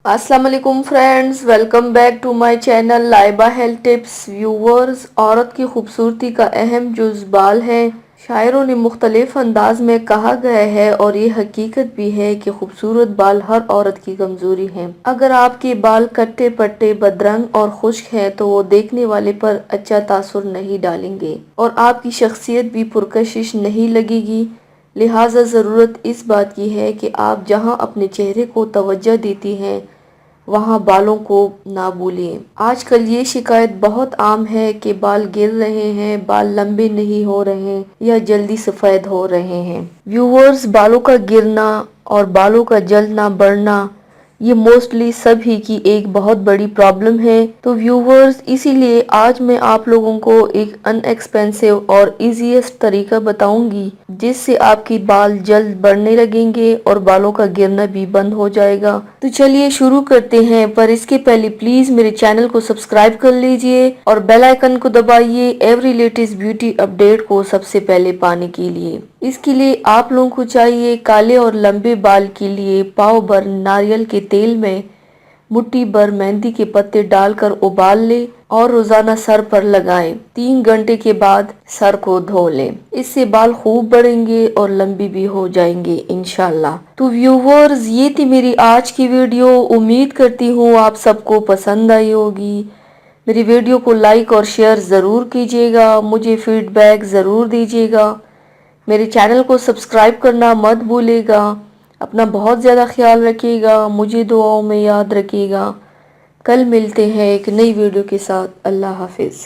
अस्सलाम वालेकुम friends, welcome back to my channel Laiba health tips. Viewers, औरत की खूबसूरती का अहम जुज़ बाल है। शायरों ने मुख्तलिफ अंदाज में कहा गया है और ये हकीकत भी है कि खूबसूरत बाल हर औरत की कमजोरी है। अगर आपके बाल कट्टे पट्टे बदरंग और खुश्क हैं तो वो देखने वाले पर अच्छा तासुर नहीं डालेंगे और आपकी शख्सियत भी पुरकशिश नहीं लगेगी। लिहाजा ज़रूरत इस बात की है कि आप जहां अपने चेहरे को तवज्जो देती हैं वहां बालों को ना भूलें। आजकल ये शिकायत बहुत आम है कि बाल गिर रहे हैं, बाल लंबे नहीं हो रहे या जल्दी सफ़ेद हो रहे हैं। व्यूअर्स, बालों का गिरना और बालों का जल्द बढ़ना ये मोस्टली सभी की एक बहुत बड़ी प्रॉब्लम है। तो व्यूवर्स, इसीलिए आज मैं आप लोगों को एक अनएक्सपेंसिव और इजीएस्ट तरीका बताऊंगी जिससे आपके बाल जल्द बढ़ने लगेंगे और बालों का गिरना भी बंद हो जाएगा। तो चलिए शुरू करते हैं, पर इसके पहले प्लीज मेरे चैनल को सब्सक्राइब कर लीजिए और बेल आइकन को दबाइए एवरी लेटेस्ट ब्यूटी अपडेट को सबसे पहले पाने के लिए। इसके लिए आप लोगों को चाहिए काले और लंबे बाल के लिए पाव भर नारियल के तेल में मुट्ठी भर मेहंदी के पत्ते डालकर उबाल ले और रोजाना सर पर लगाएं। 3 घंटे के बाद सर को धो लें। इससे बाल खूब बढ़ेंगे और लंबी भी हो जाएंगे इंशाल्लाह। तो व्यूवर्स, ये थी मेरी आज की वीडियो। उम्मीद करती हूँ आप सबको पसंद आई होगी। मेरी वीडियो को लाइक और शेयर ज़रूर कीजिएगा, मुझे फीडबैक ज़रूर दीजिएगा। मेरे चैनल को सब्सक्राइब करना मत भूलिएगा। अपना बहुत ज़्यादा ख्याल रखिएगा, मुझे दुआओं में याद रखिएगा। कल मिलते हैं एक नई वीडियो के साथ। अल्लाह हाफिज़।